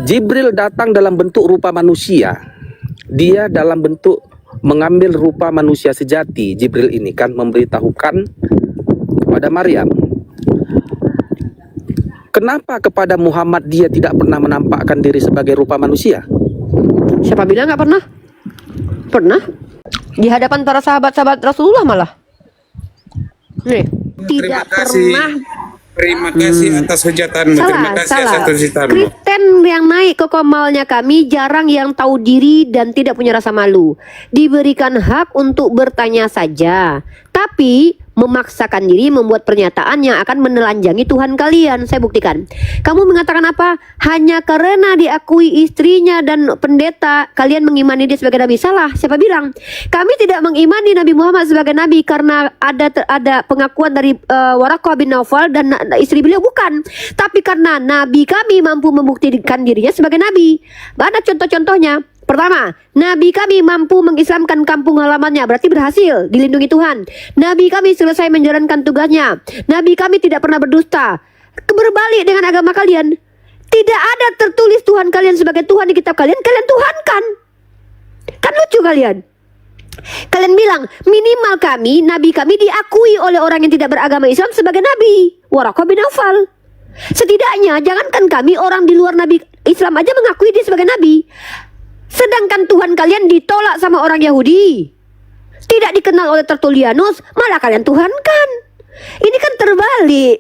Jibril datang dalam bentuk rupa manusia. Dia dalam bentuk mengambil rupa manusia sejati. Jibril ini kan memberitahukan kepada Maryam. Kenapa kepada Muhammad dia tidak pernah menampakkan diri sebagai rupa manusia? Siapa bilang nggak pernah? Pernah. Di hadapan para sahabat-sahabat Rasulullah malah. Nih, tidak pernah. Terima kasih atas hujatanmu. Terima kasih atas hujatanmu. Kristen yang naik ke komalnya kami jarang yang tahu diri dan tidak punya rasa malu. Diberikan hak untuk bertanya saja, tapi memaksakan diri membuat pernyataan yang akan menelanjangi Tuhan kalian. Saya buktikan. Kamu mengatakan apa? Hanya karena diakui istrinya dan pendeta kalian mengimani dia sebagai nabi. Salah. Siapa bilang? Kami tidak mengimani Nabi Muhammad sebagai nabi karena ada pengakuan dari Waraqah bin Naufal dan istri beliau, bukan. Tapi karena nabi kami mampu membuktikan dirinya sebagai nabi. Mana contoh-contohnya? Pertama, Nabi kami mampu mengislamkan kampung halamannya, berarti berhasil, dilindungi Tuhan. Nabi kami selesai menjalankan tugasnya. Nabi kami tidak pernah berdusta. Berbalik dengan agama kalian. Tidak ada tertulis Tuhan kalian sebagai Tuhan di kitab kalian, kalian tuhankan. Kan lucu kalian. Kalian bilang, minimal kami, Nabi kami diakui oleh orang yang tidak beragama Islam sebagai Nabi. Waraqah bin Naufal. Setidaknya, jangankan kami, orang di luar Nabi Islam aja mengakui dia sebagai Nabi. Sedangkan Tuhan kalian ditolak sama orang Yahudi, tidak dikenal oleh Tertullianus, malah kalian tuhankan. Ini kan terbalik.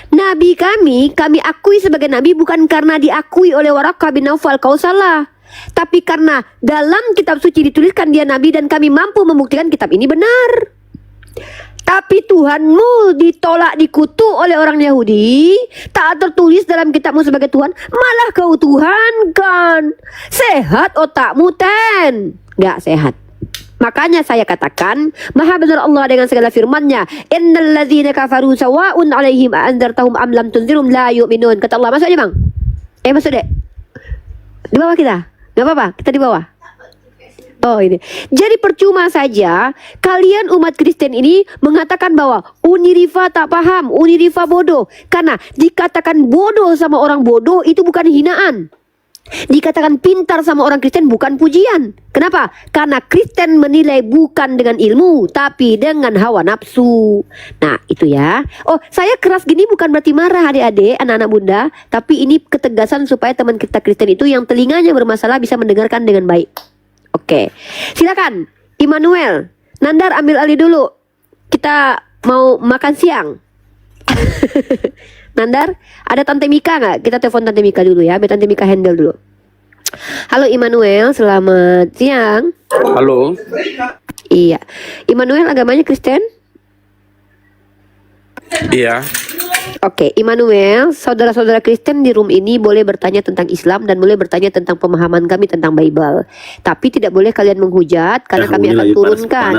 Nabi kami akui sebagai nabi bukan karena diakui oleh Waraqah bin Naufal, kau salah. Tapi karena dalam kitab suci dituliskan dia nabi dan kami mampu membuktikan kitab ini benar. Tapi Tuhanmu ditolak, dikutuk oleh orang Yahudi, tak tertulis dalam kitabmu sebagai Tuhan, malah kau tuhankan. Sehat otakmu, Ten? Gak sehat. Makanya saya katakan, maha benar Allah dengan segala firman-Nya. Innal ladzina kafaru sawa'un 'alaihim a'anzartahum am lam tunzirum la yu'minun. Kata Allah, masuk aja, Bang. Masuk deh. Di bawah kita. Gak apa-apa, kita di bawah. Oh ini. Jadi percuma saja kalian umat Kristen ini mengatakan bahwa Unirifa tak paham, Unirifa bodoh. Karena dikatakan bodoh sama orang bodoh itu bukan hinaan. Dikatakan pintar sama orang Kristen bukan pujian. Kenapa? Karena Kristen menilai bukan dengan ilmu, tapi dengan hawa nafsu. Nah itu ya. Oh, saya keras gini bukan berarti marah adik-adik, anak-anak bunda. Tapi ini ketegasan supaya teman kita Kristen itu yang telinganya bermasalah bisa mendengarkan dengan baik. Oke, silakan Immanuel, Nandar ambil alih dulu. Kita mau makan siang. Nandar, ada Tante Mika nggak? Kita telepon Tante Mika dulu ya, biar Tante Mika handle dulu. Halo Immanuel, selamat siang. Halo. Iya, Immanuel agamanya Kristen? Iya. Oke, Immanuel, saudara-saudara Kristen di room ini boleh bertanya tentang Islam dan boleh bertanya tentang pemahaman kami tentang Bible. Tapi tidak boleh kalian menghujat karena kami akan turunkan.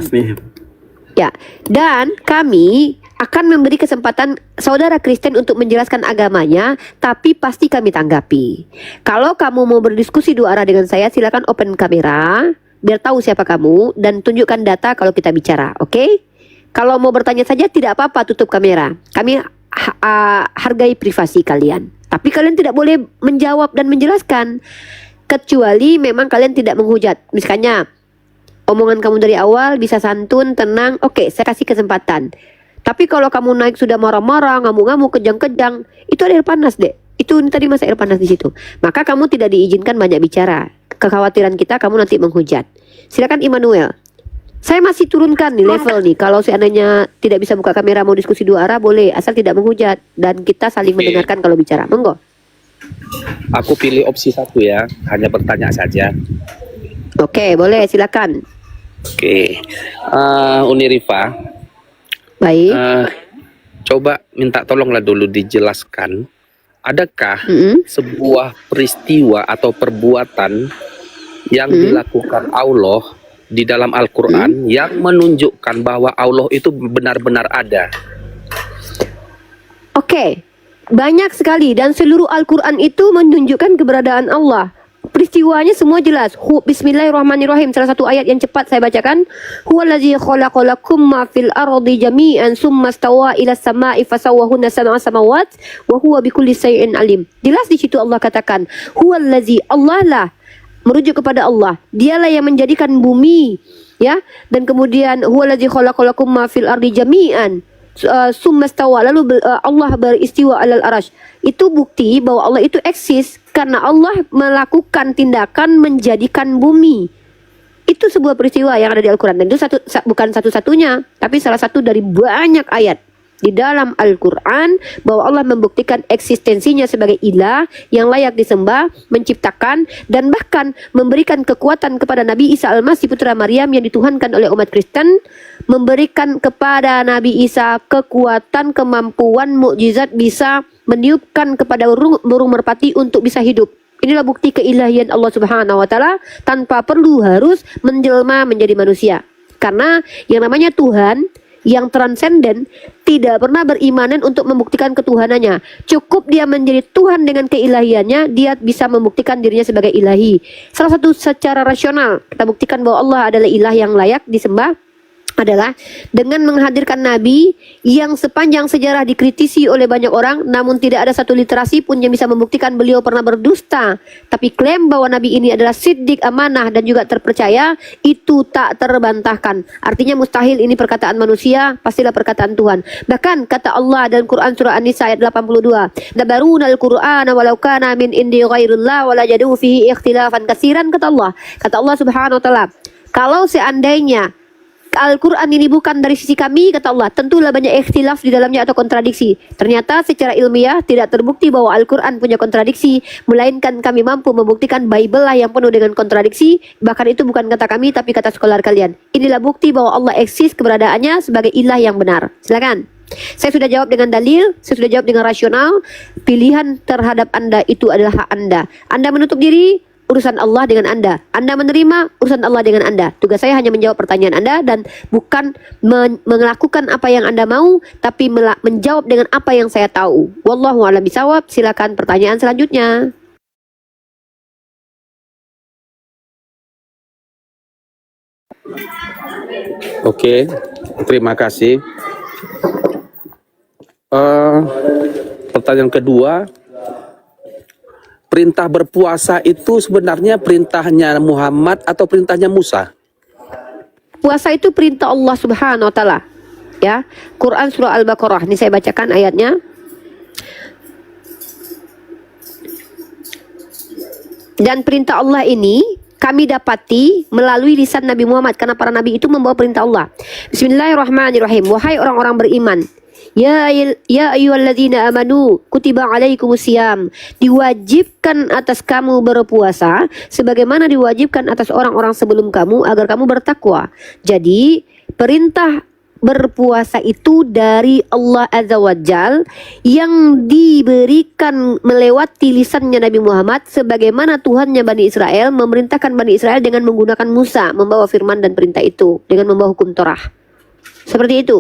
Ya, dan kami akan memberi kesempatan saudara Kristen untuk menjelaskan agamanya, tapi pasti kami tanggapi. Kalau kamu mau berdiskusi dua arah dengan saya, silakan open kamera biar tahu siapa kamu dan tunjukkan data kalau kita bicara, oke? Kalau mau bertanya saja tidak apa-apa, tutup kamera. Kami hargai privasi kalian. Tapi kalian tidak boleh menjawab dan menjelaskan kecuali memang kalian tidak menghujat. Misalnya omongan kamu dari awal bisa santun, tenang, oke, saya kasih kesempatan. Tapi kalau kamu naik sudah marah-marah, ngamuk-ngamuk, kejang-kejang, itu ada air panas deh. Itu tadi masa air panas di situ. Maka kamu tidak diizinkan banyak bicara. Kekhawatiran kita kamu nanti menghujat. Silakan Immanuel. Saya masih turunkan nih level nih. Kalau seandainya tidak bisa buka kamera mau diskusi dua arah boleh, asal tidak menghujat dan kita saling mendengarkan kalau bicara. Monggo. Aku pilih opsi 1 ya, hanya bertanya saja. Oke, boleh silakan. Oke. Unirifa. Baik. Coba minta tolonglah dulu dijelaskan. Adakah sebuah peristiwa atau perbuatan yang dilakukan Allah di dalam Al-Quran yang menunjukkan bahwa Allah itu benar-benar ada? Oke, banyak sekali dan seluruh Al-Quran itu menunjukkan keberadaan Allah. peristiwanya semua jelas. Bismillahirrahmanirrahim. Salah satu ayat yang cepat saya bacakan. Huwallazi khalaqalakum ma fil ardi jami'an summa stawa ila samai fasawwahunna sab'a samawat wa huwa bikulli syai'in alim. Jelas di situ Allah katakan, huwallazi, Allah lah, merujuk kepada Allah. Dialah yang menjadikan bumi, ya. Dan kemudian huwallazi khalaqalakum ma fil ardi jami'an summa stawa, lalu Allah beristiwa alal arash. Itu bukti bahwa Allah itu eksis karena Allah melakukan tindakan menjadikan bumi. Itu sebuah peristiwa yang ada di Al-Quran. Dan itu bukan satu-satunya, tapi salah satu dari banyak ayat di dalam Al-Quran bahwa Allah membuktikan eksistensinya sebagai ilah yang layak disembah, menciptakan, dan bahkan memberikan kekuatan kepada Nabi Isa Al-Masih putra Maryam yang dituhankan oleh umat Kristen, memberikan kepada Nabi Isa kekuatan, kemampuan, mukjizat, bisa meniupkan kepada burung merpati untuk bisa hidup. Inilah bukti keilahian Allah Subhanahu wa taala tanpa perlu harus menjelma menjadi manusia. Karena yang namanya Tuhan yang transenden tidak pernah berimanan untuk membuktikan ketuhanannya. Cukup dia menjadi Tuhan dengan keilahiannya, dia bisa membuktikan dirinya sebagai ilahi. Salah satu secara rasional kita buktikan bahwa Allah adalah ilah yang layak disembah adalah dengan menghadirkan Nabi yang sepanjang sejarah dikritisi oleh banyak orang, namun tidak ada satu literasi pun yang bisa membuktikan beliau pernah berdusta. Tapi klaim bahwa Nabi ini adalah siddiq, amanah, dan juga terpercaya, itu tak terbantahkan. Artinya mustahil ini perkataan manusia, pastilah perkataan Tuhan. Bahkan kata Allah dalam Quran surah An-Nisa ayat 82, "Dabarunal Qur'ana walau kana min indi ghairillah wala jadu fihi ikhtilafan katsiran." Kata Allah Subhanahu wa taala, kalau seandainya Al-Quran ini bukan dari sisi kami, kata Allah, tentulah banyak ikhtilaf di dalamnya atau kontradiksi. Ternyata secara ilmiah tidak terbukti bahwa Al-Quran punya kontradiksi, melainkan kami mampu membuktikan Bible lah yang penuh dengan kontradiksi. Bahkan itu bukan kata kami, tapi kata scholar kalian. Inilah bukti bahwa Allah eksis, keberadaannya sebagai ilah yang benar. Silakan. Saya sudah jawab dengan dalil, saya sudah jawab dengan rasional. Pilihan terhadap Anda itu adalah hak Anda. Anda menutup diri, urusan Allah dengan Anda. Anda menerima, urusan Allah dengan Anda. Tugas saya hanya menjawab pertanyaan Anda dan bukan melakukan apa yang Anda mau, tapi menjawab dengan apa yang saya tahu. Wallahu a'lam bishawab. Silakan pertanyaan selanjutnya. Oke, terima kasih. Pertanyaan kedua, perintah berpuasa itu sebenarnya perintahnya Muhammad atau perintahnya Musa? Puasa itu perintah Allah Subhanahu wa taala. Ya, Quran surah Al-Baqarah. Ini saya bacakan ayatnya. Dan perintah Allah ini kami dapati melalui lisan Nabi Muhammad, karena para nabi itu membawa perintah Allah. Bismillahirrahmanirrahim. Wahai orang-orang beriman, ya ayyuhalladzina amanu kutiba alaikumusiyam, diwajibkan atas kamu berpuasa sebagaimana diwajibkan atas orang-orang sebelum kamu agar kamu bertakwa. Jadi perintah berpuasa itu dari Allah Azza wa Jal yang diberikan melewati lisannya Nabi Muhammad, sebagaimana Tuhannya Bani Israel memerintahkan Bani Israel dengan menggunakan Musa membawa firman dan perintah itu, dengan membawa hukum Torah. Seperti itu.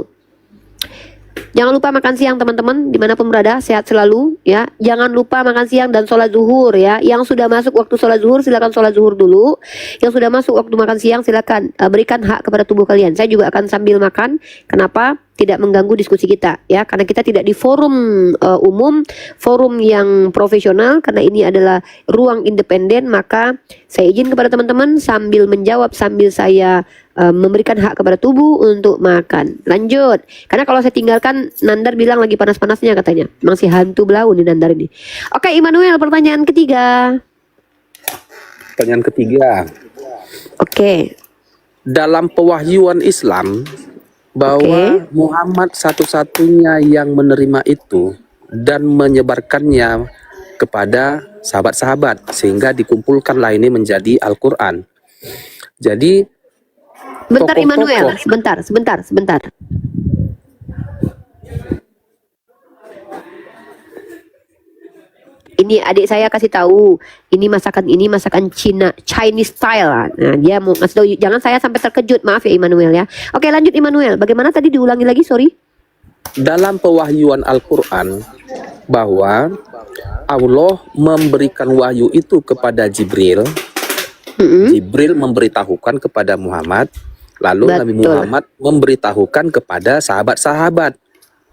Jangan lupa makan siang teman-teman, dimanapun berada, sehat selalu ya. Jangan lupa makan siang dan sholat zuhur ya. Yang sudah masuk waktu sholat zuhur silakan sholat zuhur dulu. Yang sudah masuk waktu makan siang silakan berikan hak kepada tubuh kalian. Saya juga akan sambil makan. Kenapa? Tidak mengganggu diskusi kita ya, karena kita tidak di forum umum, forum yang profesional, karena ini adalah ruang independen. Maka saya izin kepada teman-teman sambil menjawab, sambil saya memberikan hak kepada tubuh untuk makan. Lanjut, karena kalau saya tinggalkan Nandar bilang lagi panas-panasnya katanya. Memang si hantu belau nih Nandar ini. Oke, Immanuel, pertanyaan ketiga. Pertanyaan ketiga. Oke. Dalam pewahyuan Islam bahwa Muhammad satu-satunya yang menerima itu dan menyebarkannya kepada sahabat-sahabat sehingga dikumpulkanlah ini menjadi Al-Quran. Jadi Bentar Immanuel, sebentar. Ini adik saya kasih tahu, ini masakan Cina, Chinese style. Nah, dia mau ngasih tahu, jangan saya sampai terkejut. Maaf ya Immanuel ya. Oke, lanjut Immanuel. Bagaimana tadi, diulangi lagi, sorry. dalam pewahyuan Al-Quran bahwa Allah memberikan wahyu itu kepada Jibril. Jibril memberitahukan kepada Muhammad, lalu Betul. Nabi Muhammad memberitahukan kepada sahabat-sahabat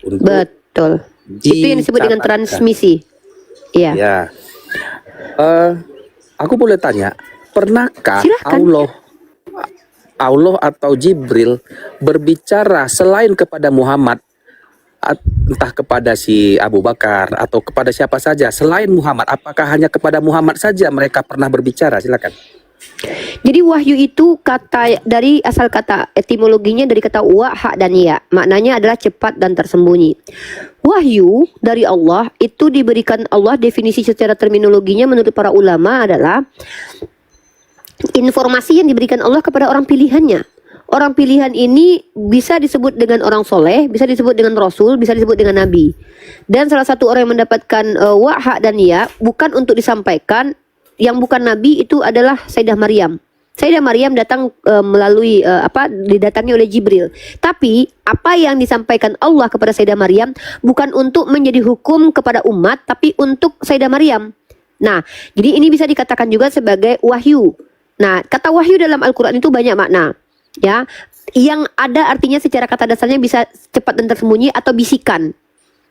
untuk Betul. Itu yang disebut dengan dicatatkan. transmisi. Iya. Ya. Aku boleh tanya, pernahkah Silakan. Allah atau Jibril berbicara selain kepada Muhammad, entah kepada si Abu Bakar atau kepada siapa saja selain Muhammad? Apakah hanya kepada Muhammad saja mereka pernah berbicara? Silakan. Jadi wahyu itu kata dari asal kata etimologinya dari kata wa, ha dan ya. Maknanya adalah cepat dan tersembunyi. Wahyu dari Allah itu diberikan Allah, definisi secara terminologinya menurut para ulama adalah informasi yang diberikan Allah kepada orang pilihannya. Orang pilihan ini bisa disebut dengan orang soleh, bisa disebut dengan rasul, bisa disebut dengan nabi. Dan salah satu orang yang mendapatkan wa, ha dan ya bukan untuk disampaikan, yang bukan nabi itu adalah Sayyidah Maryam. Sayyidah Maryam datang melalui didatangi oleh Jibril. Tapi apa yang disampaikan Allah kepada Sayyidah Maryam bukan untuk menjadi hukum kepada umat, tapi untuk Sayyidah Maryam. Nah, jadi ini bisa dikatakan juga sebagai wahyu. Nah, kata wahyu dalam Al-Quran itu banyak makna, ya. Yang ada artinya secara kata dasarnya bisa cepat dan tersembunyi atau bisikan.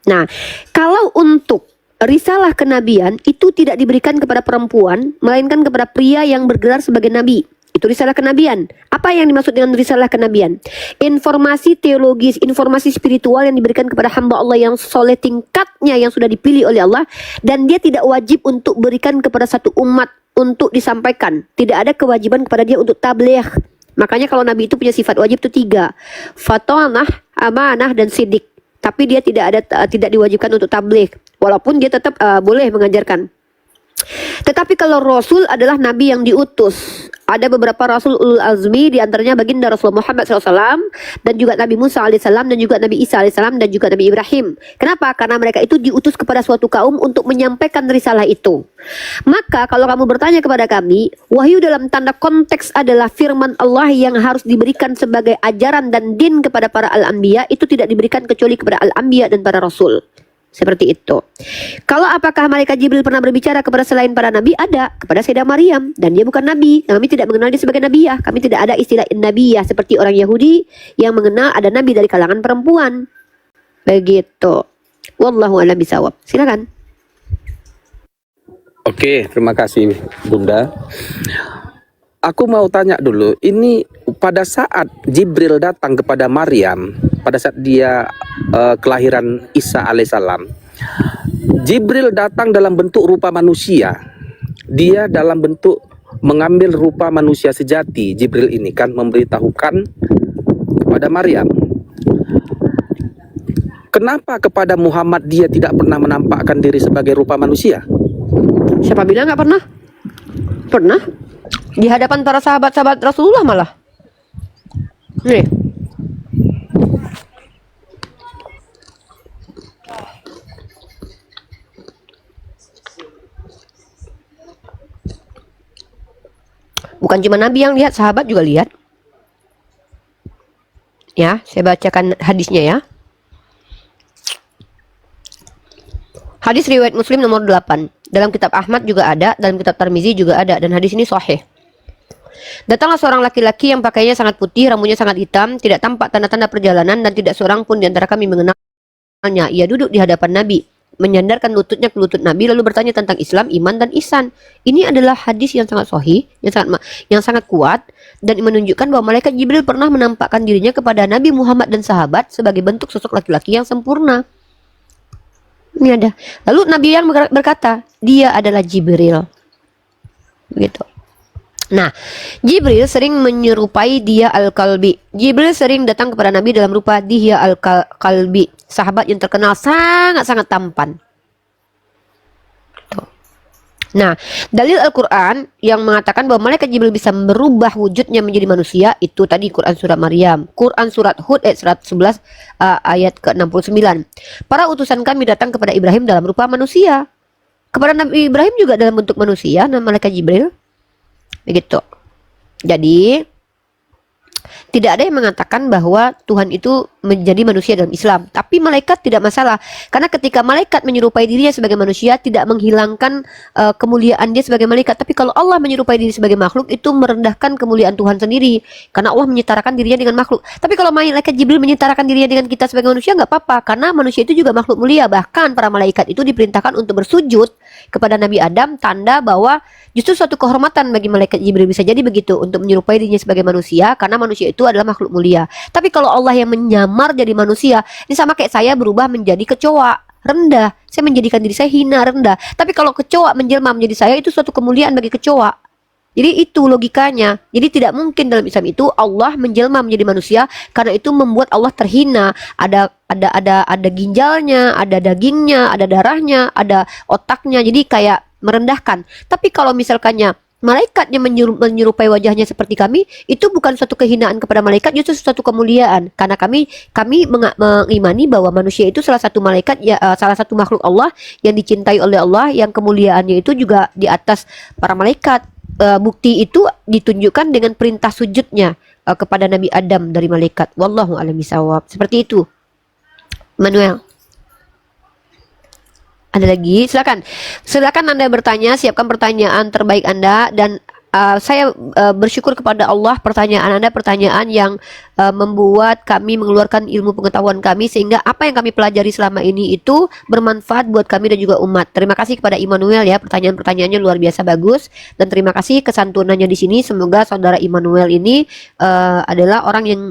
Nah, kalau untuk risalah kenabian itu tidak diberikan kepada perempuan, melainkan kepada pria yang bergelar sebagai nabi. Itu risalah kenabian. Apa yang dimaksud dengan risalah kenabian? Informasi teologis, informasi spiritual yang diberikan kepada hamba Allah yang soleh tingkatnya, yang sudah dipilih oleh Allah, dan dia tidak wajib untuk berikan kepada satu umat untuk disampaikan. Tidak ada kewajiban kepada dia untuk tabligh. Makanya kalau nabi itu punya sifat wajib itu 3. Fatonah, amanah, dan sidik. Tapi dia tidak diwajibkan untuk tabligh. Walaupun dia tetap boleh mengajarkan. Tetapi kalau Rasul adalah Nabi yang diutus. Ada beberapa Rasul ulul azmi, diantaranya baginda Rasulullah Muhammad SAW, dan juga Nabi Musa AS, dan juga Nabi Isa AS, dan juga Nabi Ibrahim. Kenapa? Karena mereka itu diutus kepada suatu kaum untuk menyampaikan risalah itu. Maka kalau kamu bertanya kepada kami, wahyu dalam tanda konteks adalah firman Allah yang harus diberikan sebagai ajaran dan din kepada para al-anbiya, itu tidak diberikan kecuali kepada al-anbiya dan para Rasul. Seperti itu. Kalau apakah malaikat Jibril pernah berbicara kepada selain para nabi? Ada, kepada Sayyidah Maryam, dan dia bukan nabi. Kami tidak mengenal dia sebagai nabiyah. Kami tidak ada istilah nabiyah seperti orang Yahudi yang mengenal ada nabi dari kalangan perempuan. Begitu. Wallahu a'lam bishawab. Silakan. Oke, terima kasih Bunda. Aku mau tanya dulu, ini pada saat Jibril datang kepada Maryam, pada saat dia kelahiran Isa alaihissalam, Jibril datang dalam bentuk rupa manusia. Dia dalam bentuk mengambil rupa manusia sejati. Jibril ini kan memberitahukan kepada Maryam. Kenapa kepada Muhammad dia tidak pernah menampakkan diri sebagai rupa manusia? Siapa bilang nggak pernah? Pernah. Di hadapan para sahabat-sahabat Rasulullah malah. Nih. Bukan cuma Nabi yang lihat, sahabat juga lihat. Ya, saya bacakan hadisnya ya. Hadis riwayat Muslim nomor 8. Dalam kitab Ahmad juga ada, dalam kitab Tirmizi juga ada, dan hadis ini sahih. Datanglah seorang laki-laki yang pakaiannya sangat putih, rambutnya sangat hitam, tidak tampak tanda-tanda perjalanan, dan tidak seorang pun di antara kami mengenalnya. Ia duduk di hadapan Nabi, menyandarkan lututnya ke lutut Nabi, lalu bertanya tentang Islam, iman, dan ihsan. Ini adalah hadis yang sangat sahih, yang sangat kuat, dan menunjukkan bahwa malaikat Jibril pernah menampakkan dirinya kepada Nabi Muhammad dan sahabat sebagai bentuk sosok laki-laki yang sempurna. Ini ada. Lalu Nabi yang berkata, dia adalah Jibril. Begitu. Nah, Jibril sering menyerupai dia Al-Kalbi. Jibril sering datang kepada Nabi dalam rupa Dihya Al-Kalbi, sahabat yang terkenal sangat-sangat tampan. Tuh. Nah, dalil Al-Quran yang mengatakan bahwa malaikat Jibril bisa merubah wujudnya menjadi manusia, itu tadi Quran Surah Maryam, Quran Surat Hud ayat 111 ayat ke-69. Para utusan kami datang kepada Ibrahim dalam rupa manusia. Kepada Nabi Ibrahim juga dalam bentuk manusia, nama malaikat Jibril. Begitu. Jadi tidak ada yang mengatakan bahwa Tuhan itu menjadi manusia dalam Islam. Tapi malaikat tidak masalah, karena ketika malaikat menyerupai dirinya sebagai manusia tidak menghilangkan kemuliaan dia sebagai malaikat. Tapi kalau Allah menyerupai diri sebagai makhluk, itu merendahkan kemuliaan Tuhan sendiri, karena Allah menyetarakan dirinya dengan makhluk. Tapi kalau malaikat Jibril menyetarakan dirinya dengan kita sebagai manusia, nggak apa-apa, karena manusia itu juga makhluk mulia. Bahkan para malaikat itu diperintahkan untuk bersujud kepada Nabi Adam, tanda bahwa justru suatu kehormatan bagi malaikat Jibril, bisa jadi begitu, untuk menyerupai dirinya sebagai manusia, karena manusia itu adalah makhluk mulia. Tapi kalau Allah yang menyamar jadi manusia, ini sama kayak saya berubah menjadi kecoa, rendah. Saya menjadikan diri saya hina, rendah. Tapi kalau kecoa menjelma menjadi saya, itu suatu kemuliaan bagi kecoa. Jadi itu logikanya. Jadi tidak mungkin dalam Islam itu Allah menjelma menjadi manusia, karena itu membuat Allah terhina. Ada ginjalnya, ada dagingnya, ada darahnya, ada otaknya. Jadi kayak merendahkan. Tapi kalau misalkannya malaikatnya menyerupai wajahnya seperti kami, itu bukan suatu kehinaan kepada malaikat, justru suatu kemuliaan. Karena kami mengimani bahwa manusia itu salah satu malaikat, ya, salah satu makhluk Allah yang dicintai oleh Allah, yang kemuliaannya itu juga di atas para malaikat. Bukti itu ditunjukkan dengan perintah sujudnya kepada Nabi Adam dari malaikat. Wallahu a'lam bishawab. Seperti itu, Manuel. Ada lagi? Silakan Anda bertanya, siapkan pertanyaan terbaik Anda, dan saya bersyukur kepada Allah, pertanyaan Anda pertanyaan yang membuat kami mengeluarkan ilmu pengetahuan kami, sehingga apa yang kami pelajari selama ini itu bermanfaat buat kami dan juga umat. Terima kasih kepada Immanuel ya, pertanyaan-pertanyaannya luar biasa bagus, dan terima kasih kesantunannya di sini. Semoga saudara Immanuel ini adalah orang yang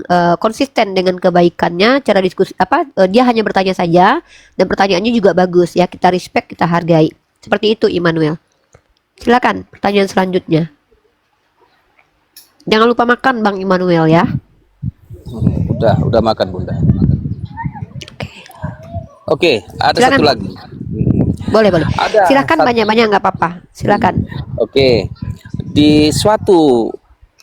konsisten dengan kebaikannya, cara diskusi dia hanya bertanya saja, dan pertanyaannya juga bagus ya, kita respect, kita hargai. Seperti itu Immanuel. Silakan pertanyaan selanjutnya. Jangan lupa makan Bang Immanuel ya. Udah makan Bunda. Oke, ada silakan. satu lagi. Boleh. Silakan banyak-banyak, nggak apa-apa. Silakan. Oke. Di suatu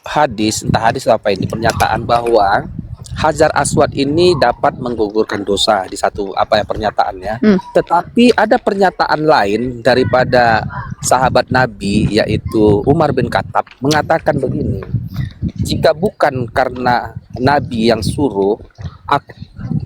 hadis, entah hadis apa ini, pernyataan bahwa Hajar Aswad ini dapat menggugurkan dosa di satu pernyataannya. Tetapi ada pernyataan lain daripada sahabat Nabi, yaitu Umar bin Khattab, mengatakan begini: jika bukan karena Nabi yang suruh,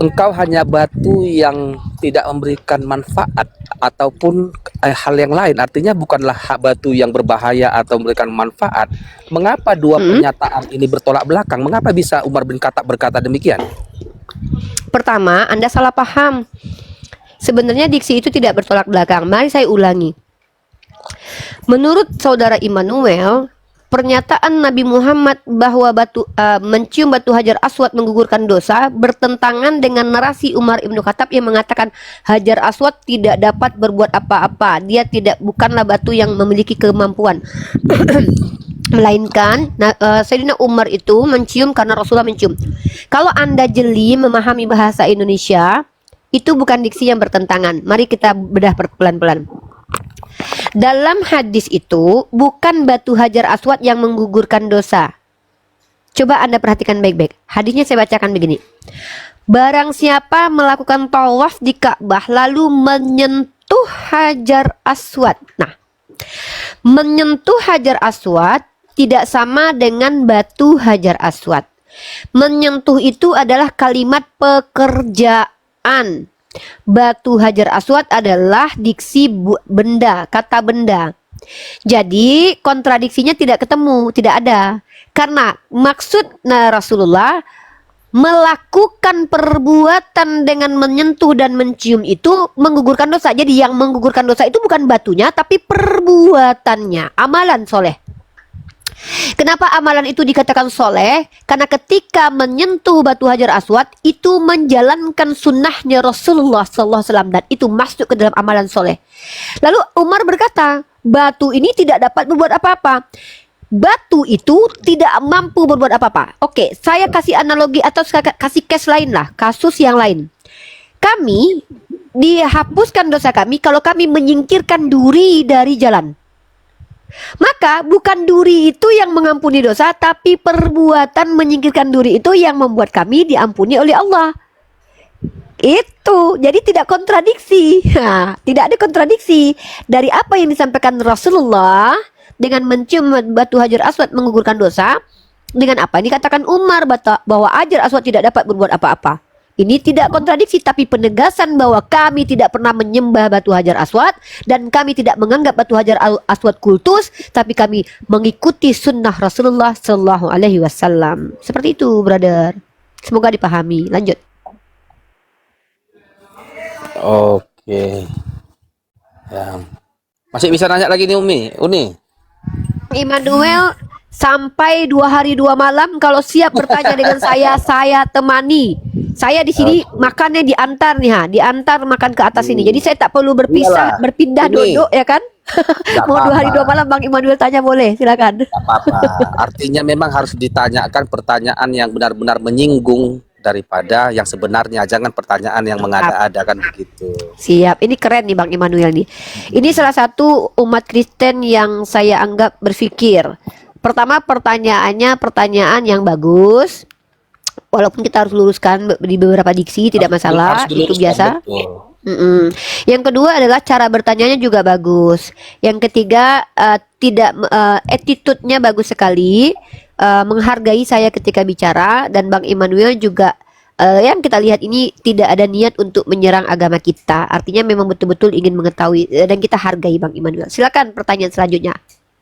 engkau hanya batu yang tidak memberikan manfaat ataupun hal yang lain. Artinya bukanlah batu yang berbahaya atau memberikan manfaat. Mengapa dua pernyataan ini bertolak belakang? Mengapa bisa Umar bin Khattab berkata demikian? Pertama, Anda salah paham. Sebenarnya diksi itu tidak bertolak belakang. Mari saya ulangi. Menurut saudara Immanuel, pernyataan Nabi Muhammad bahwa mencium batu Hajar Aswad menggugurkan dosa bertentangan dengan narasi Umar ibnu Khattab yang mengatakan Hajar Aswad tidak dapat berbuat apa-apa. Dia bukanlah batu yang memiliki kemampuan. Melainkan Sayyidina Umar itu mencium karena Rasulullah mencium. Kalau Anda jeli memahami bahasa Indonesia, itu bukan diksi yang bertentangan. Mari kita bedah pelan-pelan. Dalam hadis itu bukan batu Hajar Aswad yang menggugurkan dosa. Coba Anda perhatikan baik-baik. Hadisnya saya bacakan begini. Barang siapa melakukan tawaf di Ka'bah lalu menyentuh Hajar Aswad. Nah, menyentuh Hajar Aswad tidak sama dengan batu Hajar Aswad. Menyentuh itu adalah kalimat pekerjaan. Batu Hajar Aswad adalah diksi benda, kata benda. Jadi kontradiksinya tidak ketemu, tidak ada. Karena maksud Rasulullah melakukan perbuatan dengan menyentuh dan mencium itu menggugurkan dosa. Jadi yang menggugurkan dosa itu bukan batunya, tapi perbuatannya, amalan soleh. Kenapa amalan itu dikatakan soleh? Karena ketika menyentuh batu Hajar Aswad itu menjalankan sunnahnya Rasulullah SAW, dan itu masuk ke dalam amalan soleh. Lalu Umar berkata, batu ini tidak dapat berbuat apa-apa. Batu itu tidak mampu berbuat apa-apa. Oke, saya kasih analogi atau kasih case lain lah, kasus yang lain. Kami dihapuskan dosa kami kalau kami menyingkirkan duri dari jalan. Maka bukan duri itu yang mengampuni dosa, tapi perbuatan menyingkirkan duri itu yang membuat kami diampuni oleh Allah. Itu jadi tidak kontradiksi. Tidak ada kontradiksi dari apa yang disampaikan Rasulullah dengan mencium batu Hajar Aswad menggugurkan dosa, dengan apa yang dikatakan Umar bahwa Hajar Aswad tidak dapat berbuat apa-apa. Ini tidak kontradiksi, tapi penegasan bahwa kami tidak pernah menyembah batu hajar aswad dan kami tidak menganggap batu hajar aswad kultus, tapi kami mengikuti sunnah Rasulullah Sallallahu Alaihi Wasallam. Seperti itu, brother. Semoga dipahami. Lanjut. Oke. Ya. Masih bisa nanya lagi nih Uni. Immanuel sampai 2 hari 2 malam kalau siap bertanya dengan saya temani. Saya di sini makannya diantar nih, diantar makan ke atas ini. Jadi saya tak perlu berpisah, Iyalah. berpindah Ini. duduk ya kan? Mau 2 hari 2 apa-apa. malam Bang Immanuel tanya boleh, silakan. Gak apa-apa. Artinya memang harus ditanyakan pertanyaan yang benar-benar menyinggung daripada yang sebenarnya. Jangan pertanyaan yang mengada-ada kan begitu. Siap, ini keren nih Bang Immanuel nih. Ini salah satu umat Kristen yang saya anggap berpikir. Pertama, pertanyaannya pertanyaan yang bagus. Walaupun kita harus luruskan di beberapa diksi, tidak masalah, Harus itu diluruskan, biasa. betul. Yang kedua adalah cara bertanyanya juga bagus. Yang ketiga, attitude-nya bagus sekali, menghargai saya ketika bicara, dan Bang Immanuel juga yang kita lihat ini tidak ada niat untuk menyerang agama kita. Artinya memang betul-betul ingin mengetahui, dan kita hargai Bang Immanuel. Silakan pertanyaan selanjutnya.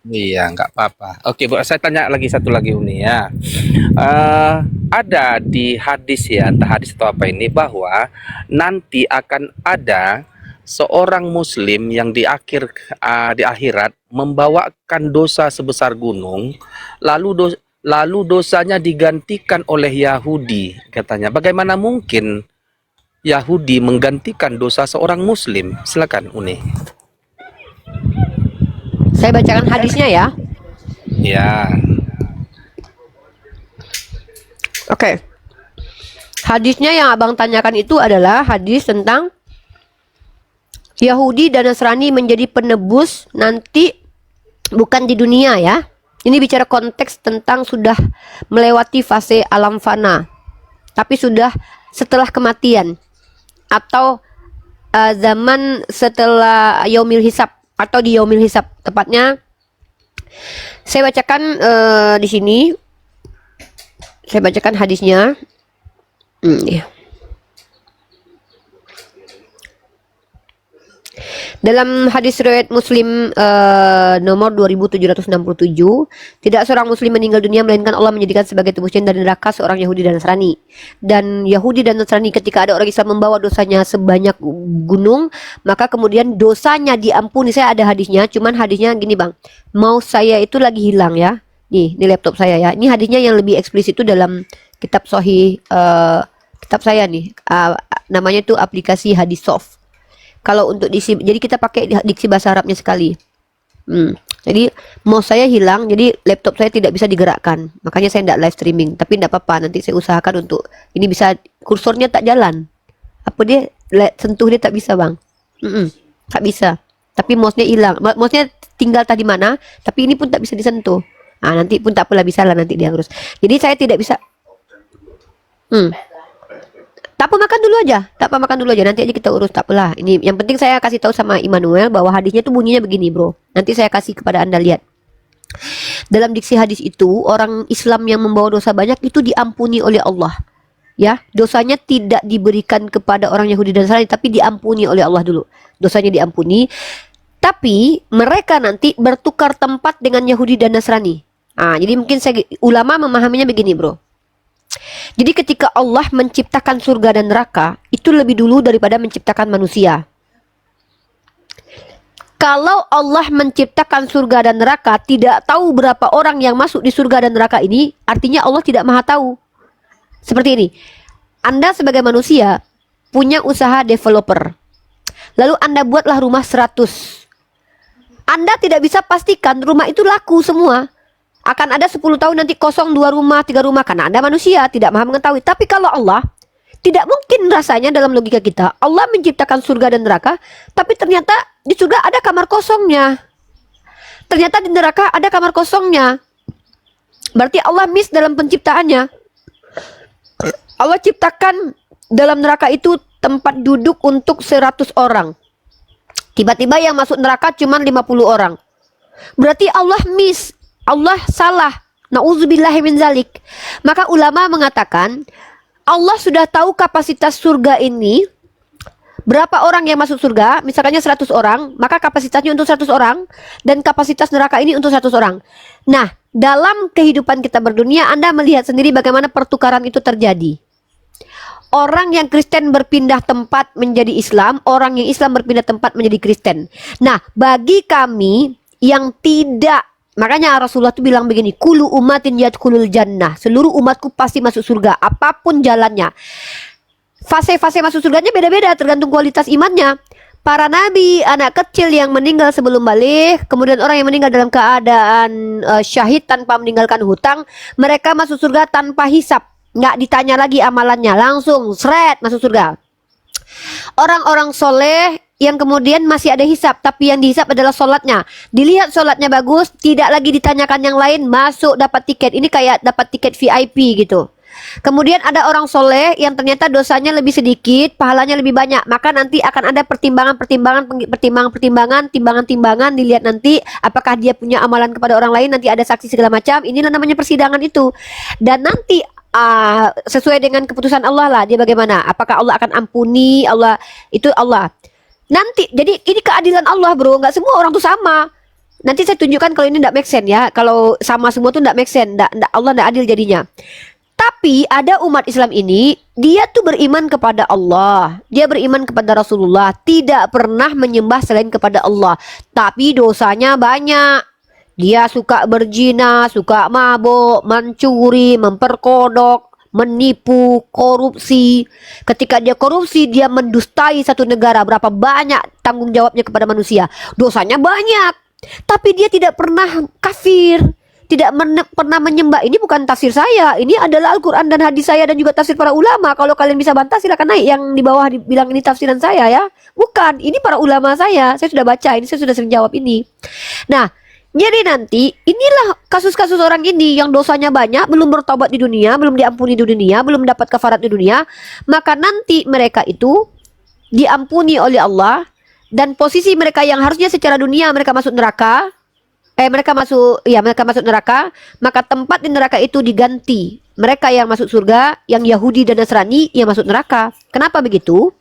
Iya, nggak apa-apa. Oke, Bu, saya tanya lagi satu lagi Uni ya. Ada di hadis ya, entah hadis atau apa ini, bahwa nanti akan ada seorang muslim yang di akhirat membawakan dosa sebesar gunung, lalu dosanya digantikan oleh Yahudi katanya. Bagaimana mungkin Yahudi menggantikan dosa seorang muslim? Silakan Uni. Saya bacakan hadisnya ya. Ya. Oke. Hadisnya yang Abang tanyakan itu adalah hadis tentang Yahudi dan Nasrani menjadi penebus nanti, bukan di dunia ya. Ini bicara konteks tentang sudah melewati fase alam fana, tapi sudah setelah kematian atau zaman setelah yaumil hisab atau di yaumil hisab tepatnya. Saya bacakan di sini. Saya bacakan hadisnya. Ya. Dalam hadis riwayat Muslim nomor 2767, tidak seorang muslim meninggal dunia melainkan Allah menjadikan sebagai tebusnya dari neraka seorang Yahudi dan Nasrani. Dan Yahudi dan Nasrani ketika ada orang Islam membawa dosanya sebanyak gunung, maka kemudian dosanya diampuni. Saya ada hadisnya, cuman hadisnya gini Bang. Mau saya itu lagi hilang ya. Nih, di laptop saya ya. Ini hadisnya yang lebih eksplisit itu dalam kitab Sahih, kitab saya nih. Namanya itu aplikasi Hadis Soft. Kalau untuk diksi, jadi kita pakai diksi bahasa Arabnya sekali. Jadi mau saya hilang, jadi laptop saya tidak bisa digerakkan. Makanya saya tidak live streaming. Tapi tidak apa-apa, nanti saya usahakan untuk ini bisa, kursornya tak jalan. Apa dia sentuh dia tak bisa Bang. Tak bisa. Tapi mouse-nya hilang. Mouse-nya tinggal tadi mana? Tapi ini pun tak bisa disentuh. Nah, nanti pun tak apalah, bisa lah nanti dia urus. Jadi saya tidak bisa. Tak apa, makan dulu aja. Tak apa, makan dulu aja. Nanti aja kita urus, tak apalah. Ini yang penting saya kasih tahu sama Immanuel bahwa hadisnya tuh bunyinya begini, bro. Nanti saya kasih kepada Anda lihat. Dalam diksi hadis itu, orang Islam yang membawa dosa banyak itu diampuni oleh Allah. Ya, dosanya tidak diberikan kepada orang Yahudi dan Nasrani, tapi diampuni oleh Allah dulu. Dosanya diampuni. Tapi mereka nanti bertukar tempat dengan Yahudi dan Nasrani. Nah, jadi mungkin ulama memahaminya begini, bro. Jadi ketika Allah menciptakan surga dan neraka, itu lebih dulu daripada menciptakan manusia. Kalau Allah menciptakan surga dan neraka, tidak tahu berapa orang yang masuk di surga dan neraka ini, artinya Allah tidak maha tahu. Seperti ini, Anda sebagai manusia punya usaha developer. Lalu Anda buatlah rumah 100. Anda tidak bisa pastikan rumah itu laku semua. Akan ada 10 tahun nanti kosong 2 rumah, 3 rumah. Karena Anda manusia, tidak maha mengetahui. Tapi kalau Allah, tidak mungkin rasanya dalam logika kita. Allah menciptakan surga dan neraka, tapi ternyata di surga ada kamar kosongnya. Ternyata di neraka ada kamar kosongnya. Berarti Allah miss dalam penciptaannya. Allah ciptakan dalam neraka itu tempat duduk untuk 100 orang. Tiba-tiba yang masuk neraka cuma 50 orang. Berarti Allah miss. Allah salah. Nauzubillahi min zalik. Maka ulama mengatakan Allah sudah tahu kapasitas surga ini. Berapa orang yang masuk surga? Misalnya 100 orang, maka kapasitasnya untuk 100 orang. Dan kapasitas neraka ini untuk 100 orang. Nah, dalam kehidupan kita berdunia, Anda melihat sendiri bagaimana pertukaran itu terjadi. Orang yang Kristen berpindah tempat menjadi Islam, orang yang Islam berpindah tempat menjadi Kristen. Nah, bagi kami yang tidak, makanya Rasulullah itu bilang begini, kullu umatin yadkhulul jannah. Seluruh umatku pasti masuk surga, apapun jalannya. Fase-fase masuk surganya beda-beda tergantung kualitas imannya. Para nabi, anak kecil yang meninggal sebelum balik, kemudian orang yang meninggal dalam keadaan syahid tanpa meninggalkan hutang, mereka masuk surga tanpa hisap. Nggak ditanya lagi amalannya, langsung seret masuk surga. Orang-orang soleh yang kemudian masih ada hisap, tapi yang dihisap adalah sholatnya. Dilihat sholatnya bagus, tidak lagi ditanyakan yang lain, masuk dapat tiket. Ini kayak dapat tiket VIP gitu. Kemudian ada orang soleh yang ternyata dosanya lebih sedikit, pahalanya lebih banyak. Maka nanti akan ada timbangan-timbangan, dilihat nanti apakah dia punya amalan kepada orang lain, nanti ada saksi segala macam. Inilah namanya persidangan itu. Dan nanti sesuai dengan keputusan Allah lah, dia bagaimana, apakah Allah akan ampuni, Allah itu Allah nanti. Jadi ini keadilan Allah bro, nggak semua orang tuh sama. Nanti saya tunjukkan kalau ini tidak make sense ya, kalau sama semua tuh tidak make sense, Allah tidak adil jadinya. Tapi ada umat Islam ini, dia tuh beriman kepada Allah, dia beriman kepada Rasulullah, tidak pernah menyembah selain kepada Allah, tapi dosanya banyak. Dia suka berzina, suka mabuk, mencuri, memperkodok, menipu, korupsi. Ketika dia korupsi, dia mendustai satu negara. Berapa banyak tanggung jawabnya kepada manusia. Dosanya banyak. Tapi dia tidak pernah kafir, tidak pernah menyembah. Ini bukan tafsir saya, ini adalah Al-Quran dan hadis saya dan juga tafsir para ulama. Kalau kalian bisa bantah silakan naik yang di bawah dibilang ini tafsiran saya ya. Bukan, ini para ulama saya sudah baca, ini saya sudah sering jawab ini. Nah, jadi nanti inilah kasus-kasus orang ini yang dosanya banyak, belum bertobat di dunia, belum diampuni di dunia, belum dapat kafarat di dunia. Maka nanti mereka itu diampuni oleh Allah, dan posisi mereka yang harusnya secara dunia mereka masuk neraka, mereka masuk neraka, maka tempat di neraka itu diganti. Mereka yang masuk surga, yang Yahudi dan Nasrani yang masuk neraka. Kenapa begitu?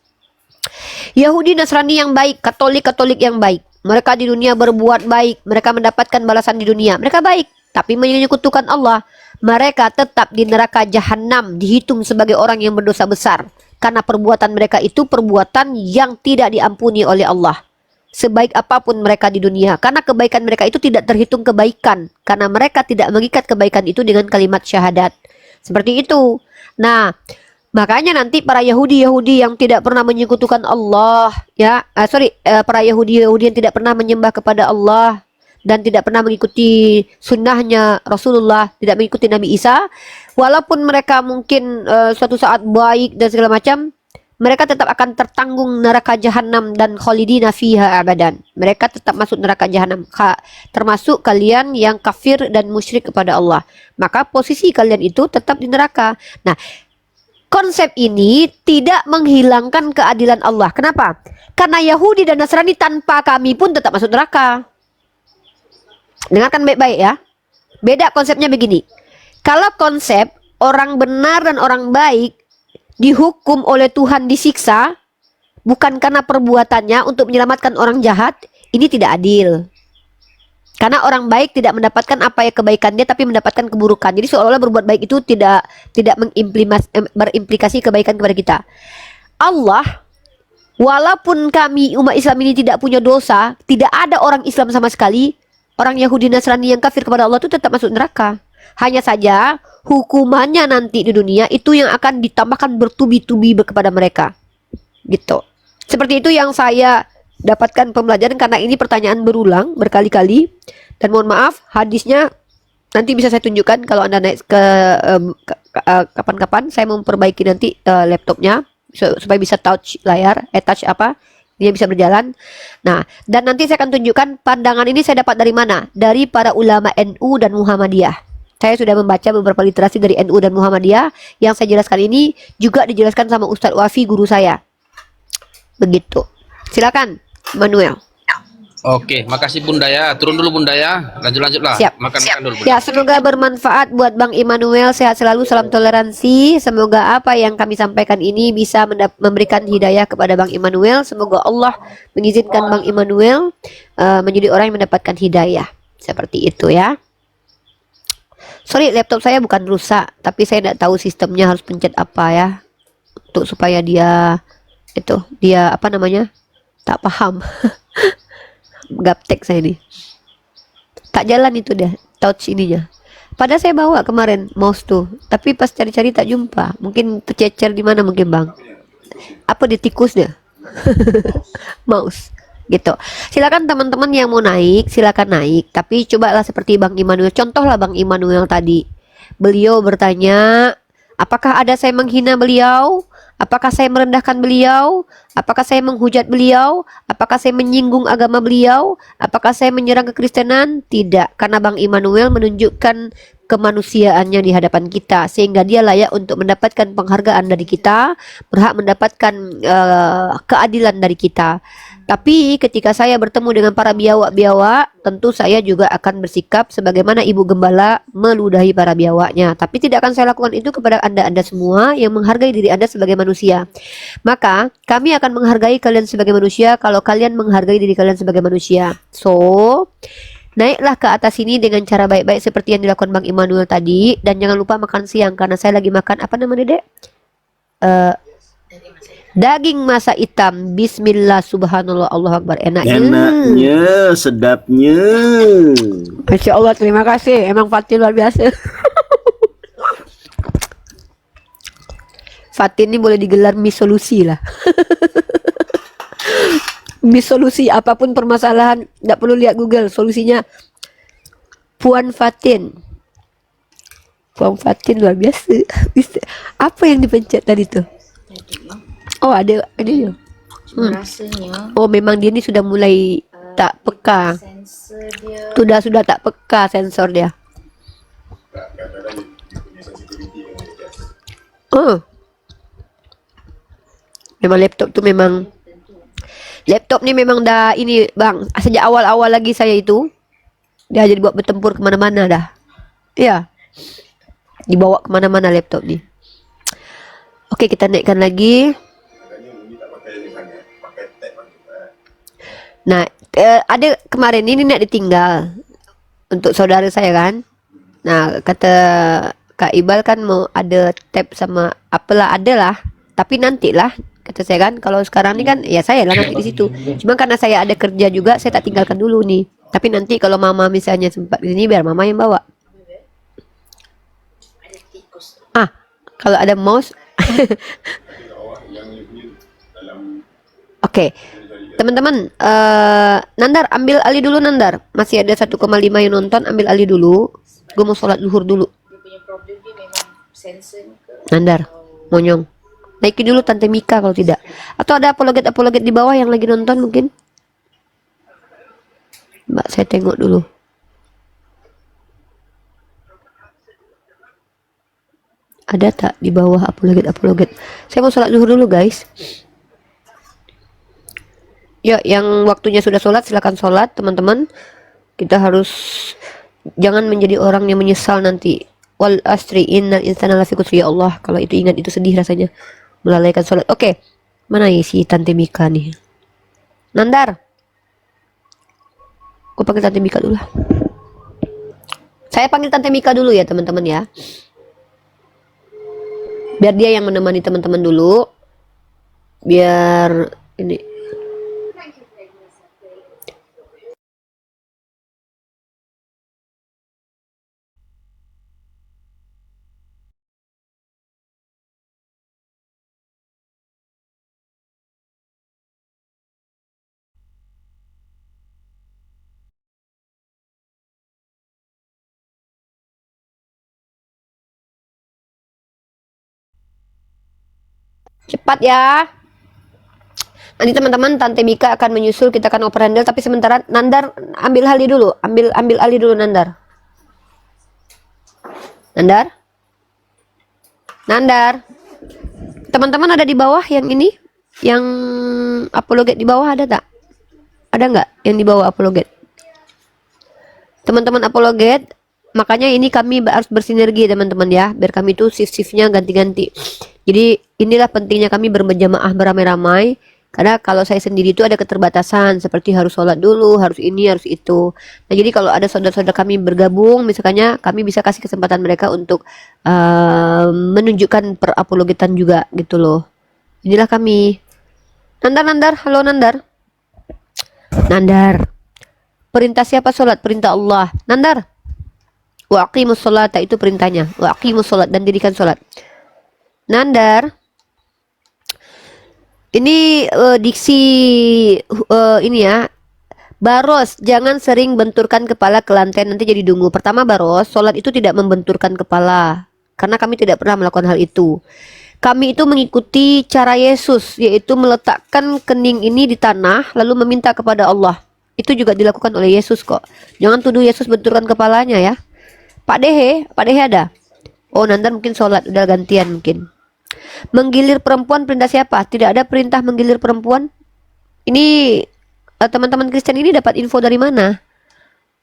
Yahudi Nasrani yang baik, Katolik yang baik, mereka di dunia berbuat baik, mereka mendapatkan balasan di dunia, mereka baik, tapi menyekutukan Allah, mereka tetap di neraka jahanam, dihitung sebagai orang yang berdosa besar, karena perbuatan mereka itu perbuatan yang tidak diampuni oleh Allah. Sebaik apapun mereka di dunia, karena kebaikan mereka itu tidak terhitung kebaikan, karena mereka tidak mengikat kebaikan itu dengan kalimat syahadat. Seperti itu. Nah, makanya nanti para Yahudi yang tidak pernah menyekutukan Allah, para Yahudi yang tidak pernah menyembah kepada Allah dan tidak pernah mengikuti sunnahnya Rasulullah, tidak mengikuti Nabi Isa, walaupun mereka mungkin suatu saat baik dan segala macam, mereka tetap akan tertanggung neraka jahanam dan khalidina fiha abadan. Mereka tetap masuk neraka jahanam, termasuk kalian yang kafir dan musyrik kepada Allah. Maka posisi kalian itu tetap di neraka. Nah, konsep ini tidak menghilangkan keadilan Allah. Kenapa? Karena Yahudi dan Nasrani tanpa kami pun tetap masuk neraka. Dengarkan baik-baik ya. Beda konsepnya begini. Kalau konsep orang benar dan orang baik dihukum oleh Tuhan disiksa bukan karena perbuatannya untuk menyelamatkan orang jahat, ini tidak adil. Karena orang baik tidak mendapatkan apa ya kebaikan dia, tapi mendapatkan keburukan. Jadi seolah-olah berbuat baik itu tidak berimplikasi kebaikan kepada kita. Allah, walaupun kami umat Islam ini tidak punya dosa, tidak ada orang Islam sama sekali, orang Yahudi Nasrani yang kafir kepada Allah itu tetap masuk neraka. Hanya saja hukumannya nanti di dunia itu yang akan ditambahkan bertubi-tubi kepada mereka. Gitu. Seperti itu yang saya dapatkan pembelajaran, karena ini pertanyaan berulang berkali-kali. Dan mohon maaf, hadisnya nanti bisa saya tunjukkan kalau Anda naik ke kapan-kapan. Saya memperbaiki nanti laptopnya supaya bisa touch layar, touch apa, dia bisa berjalan. Nah, dan nanti saya akan tunjukkan pandangan ini saya dapat dari mana? Dari para ulama NU dan Muhammadiyah. Saya sudah membaca beberapa literasi dari NU dan Muhammadiyah. Yang saya jelaskan ini juga dijelaskan sama Ustadz Wafi, guru saya. Begitu. Silakan, Manuel. Oke, makasih Bunda ya. Turun dulu Bunda ya. Lanjut lah. Siap. Makan dulu Bunda. Ya, semoga bermanfaat buat Bang Immanuel. Sehat selalu, salam toleransi. Semoga apa yang kami sampaikan ini bisa memberikan hidayah kepada Bang Immanuel. Semoga Allah mengizinkan Bang Immanuel menjadi orang yang mendapatkan hidayah. Seperti itu ya. Sorry, laptop saya bukan rusak, tapi saya tidak tahu sistemnya harus pencet apa ya, untuk supaya dia apa namanya, tak paham. Gaptek saya ini. Tak jalan itu deh touch ininya. Padahal saya bawa kemarin mouse tuh, tapi pas cari-cari tak jumpa. Mungkin tercecer di mana mungkin Bang? Apa di tikusnya? Mouse. Gitu. Silakan teman-teman yang mau naik, silakan naik. Tapi cobalah seperti Bang Immanuel. Contohlah Bang Immanuel tadi. Beliau bertanya, apakah ada saya menghina beliau? Apakah saya merendahkan beliau? Apakah saya menghujat beliau? Apakah saya menyinggung agama beliau? Apakah saya menyerang kekristenan? Tidak, karena Bang Immanuel menunjukkan kemanusiaannya di hadapan kita, sehingga dia layak untuk mendapatkan penghargaan dari kita, berhak mendapatkan keadilan dari kita. Tapi ketika saya bertemu dengan para biawak-biawak, tentu saya juga akan bersikap sebagaimana ibu gembala meludahi para biawaknya. Tapi tidak akan saya lakukan itu kepada anda-anda semua yang menghargai diri anda sebagai manusia. Maka kami akan menghargai kalian sebagai manusia kalau kalian menghargai diri kalian sebagai manusia. So, naiklah ke atas ini dengan cara baik-baik seperti yang dilakukan Bang Immanuel tadi. Dan jangan lupa makan siang, karena saya lagi makan apa namanya Dek? Daging masak hitam. Bismillah, subhanallah, Allah Akbar. Enaknya, sedapnya. Masya Allah, terima kasih. Emang Fatin luar biasa. Fatin ini boleh digelar Miss Solusi lah. Miss Solusi, apapun permasalahan, tidak perlu lihat Google, solusinya Puan Fatin. Puan Fatin luar biasa. Apa yang dipencet tadi tuh? Oh, ada ya. Rasanya Oh, memang dia ini sudah mulai tak peka. sensor dia Sudah tak peka sensor dia. Oh. Memang laptop tuh memang laptop nih memang dah ini Bang, sejak awal-awal lagi saya itu dia jadi buat bertempur kemana-mana dah. Ya, dibawa kemana-mana laptop nih. Oke, kita naikkan lagi. Nah, ada kemarin ini nak ditinggal untuk saudara saya kan. Nah, kata Kak Ibal kan mau ada tab sama apalah, adalah. Tapi nantilah, kata saya kan. Kalau sekarang ini kan ya saya lah nanti di situ. Cuma karena saya ada kerja juga, saya tak tinggalkan dulu nih. Tapi nanti kalau mama misalnya sempat di sini, biar mama yang bawa. Ah, kalau ada mouse. Oke. Teman-teman, Nandar ambil alih dulu Nandar. Masih ada 1,5 yang nonton, ambil alih dulu. Gue mau sholat zuhur dulu. dia punya problem dia memang sensor ke Nandar, monyong. Naikin dulu Tante Mika kalau tidak. Atau ada apologet-apologet di bawah yang lagi nonton mungkin. Mbak, saya tengok dulu. Ada tak di bawah apologet-apologet? Saya mau sholat zuhur dulu guys. Ya, yang waktunya sudah sholat silakan sholat teman-teman. Kita harus jangan menjadi orang yang menyesal nanti. Wal asri innal insana lafi khusr, ya Allah. Kalau itu ingat itu sedih rasanya melalaikan sholat. Oke, mana ya si Tante Mika nih? Nandar, aku panggil Tante Mika dulu lah. Saya panggil Tante Mika dulu ya teman-teman ya. Biar dia yang menemani teman-teman dulu. Biar ini. Cepat ya. Nanti teman-teman Tante Mika akan menyusul, kita akan oper handle, tapi sementara Nandar ambil alih dulu. Ambil alih dulu Nandar. Nandar? Nandar. Teman-teman ada di bawah yang ini? Yang apologet di bawah ada tak? Ada nggak yang dibawa apologet? Teman-teman apologet, makanya ini kami harus bersinergi teman-teman ya, biar kami itu shift-shiftnya ganti-ganti. Jadi inilah pentingnya kami berjamaah beramai-ramai, karena kalau saya sendiri itu ada keterbatasan, seperti harus sholat dulu, harus ini, harus itu. Nah jadi kalau ada saudara-saudara kami bergabung, misalnya kami bisa kasih kesempatan mereka untuk menunjukkan perapologetan juga gitu loh. Inilah kami. Nandar, halo Nandar. Nandar. Perintah siapa sholat? Perintah Allah. Nandar. Wa aqimus sholata, itu perintahnya. Wa aqimus sholat, dan dirikan sholat. Nandar. Ini diksi ini ya. Baros, jangan sering benturkan kepala ke lantai, nanti jadi dungu. Pertama Baros, sholat itu tidak membenturkan kepala. Karena kami tidak pernah melakukan hal itu. Kami itu mengikuti cara Yesus, yaitu meletakkan kening ini di tanah, lalu meminta kepada Allah. Itu juga dilakukan oleh Yesus kok. Jangan tuduh Yesus benturkan kepalanya ya. Pak Dehe ada? Oh, Nandar mungkin sholat, udah gantian mungkin. Menggilir perempuan perintah siapa? Tidak ada perintah menggilir perempuan. Ini teman-teman Kristen ini dapat info dari mana?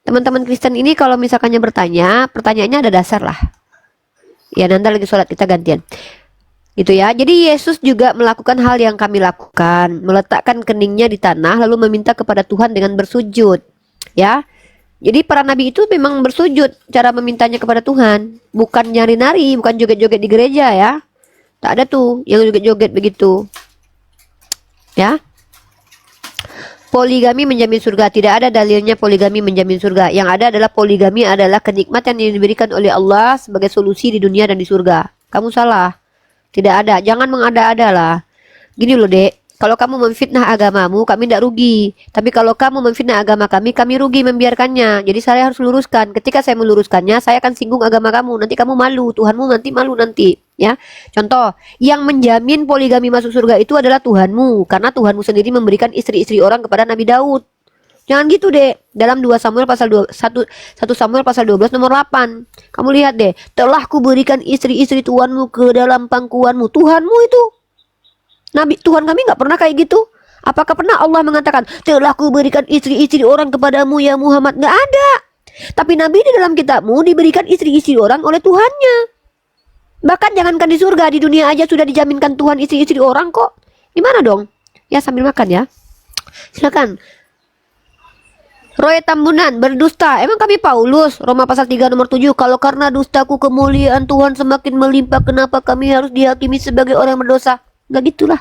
Teman-teman Kristen ini kalau misalkannya bertanya, pertanyaannya ada dasar lah. Ya, Nandar lagi sholat, kita gantian. Gitu ya. Jadi Yesus juga melakukan hal yang kami lakukan, meletakkan keningnya di tanah lalu meminta kepada Tuhan dengan bersujud. Ya. Jadi para nabi itu memang bersujud cara memintanya kepada Tuhan, bukan nyari-nari, bukan joget-joget di gereja ya. Tak ada tuh yang joget-joget begitu. Ya. Poligami menjamin surga, tidak ada dalilnya poligami menjamin surga. Yang ada adalah poligami adalah kenikmatan yang diberikan oleh Allah sebagai solusi di dunia dan di surga. Kamu salah. Tidak ada, jangan mengada-ada lah. Gini loh dek, kalau kamu memfitnah agamamu, kami tidak rugi. Tapi kalau kamu memfitnah agama kami rugi membiarkannya. Jadi saya harus luruskan. Ketika saya meluruskannya, saya akan singgung agama kamu. Nanti kamu malu, Tuhanmu nanti malu nanti. Ya, contoh, yang menjamin poligami masuk surga itu adalah Tuhanmu. Karena Tuhanmu sendiri memberikan istri-istri orang kepada Nabi Daud. Jangan gitu deh. Dalam 2 Samuel pasal 1 Samuel pasal 12 nomor 8. Kamu lihat deh. Telah kuberikan istri-istri tuanmu ke dalam pangkuanmu. Tuhanmu itu. Nabi Tuhan kami nggak pernah kayak gitu. Apakah pernah Allah mengatakan, telah kuberikan istri-istri orang kepadamu ya Muhammad? Nggak ada. Tapi Nabi di dalam kitabmu diberikan istri-istri orang oleh Tuhannya. Bahkan jangankan di surga, di dunia aja sudah dijaminkan Tuhan istri-istri orang kok. Gimana dong? Ya sambil makan ya. Silakan. Roy Tambunan, berdusta. Emang kami Paulus, Roma pasal 3 nomor 7. Kalau karena dustaku kemuliaan Tuhan semakin melimpah, kenapa kami harus dihakimi sebagai orang berdosa? Nggak gitulah.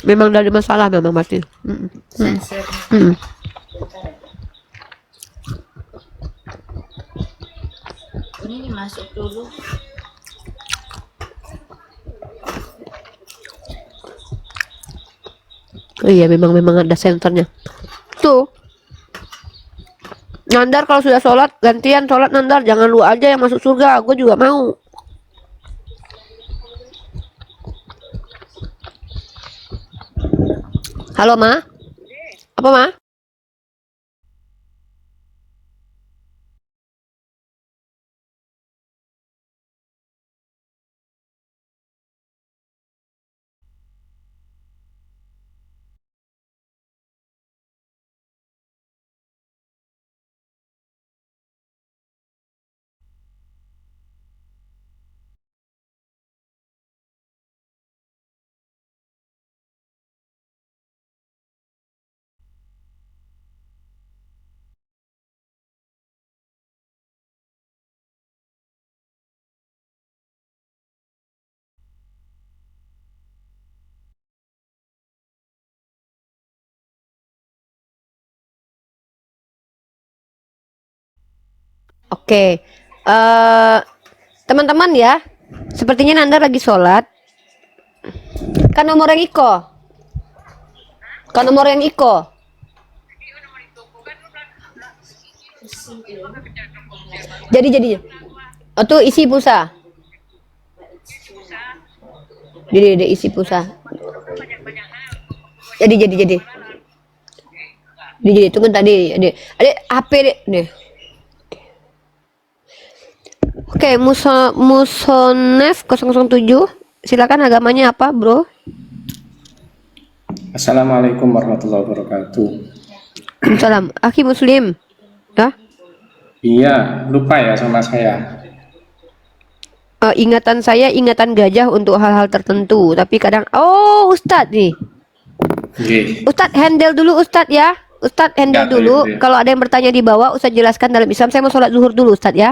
Memang dari masalah memang pasti. Sensor. Ini masuk dulu. Oh iya, memang ada sensornya. Tuh. Nandar kalau sudah sholat, gantian sholat Nandar. Jangan lu aja yang masuk surga. Gue juga mau. Halo, Ma? Apa, Ma? Oke. Teman-teman ya. Sepertinya Nandar lagi sholat. Kan nomor yang Iko. Kan nomor yang Iko. Jadi. Oh tuh isi pulsa. Jadi isi pulsa. Jadi. Tunggu tadi. Ada HP deh. Oke, Musonef 007. Silakan agamanya apa, Bro? Assalamualaikum warahmatullahi wabarakatuh. Salam. Akhi Muslim. Ya? Iya, lupa ya sama saya. Ingatan saya ingatan gajah untuk hal-hal tertentu, tapi kadang Ustadz nih. Oke. Ustadz handle dulu Ustadz ya. Ustadz handle Ya, dulu. boleh. Kalau ada yang bertanya di bawah, Ustadz jelaskan dalam Islam. Saya mau sholat zuhur dulu Ustadz ya.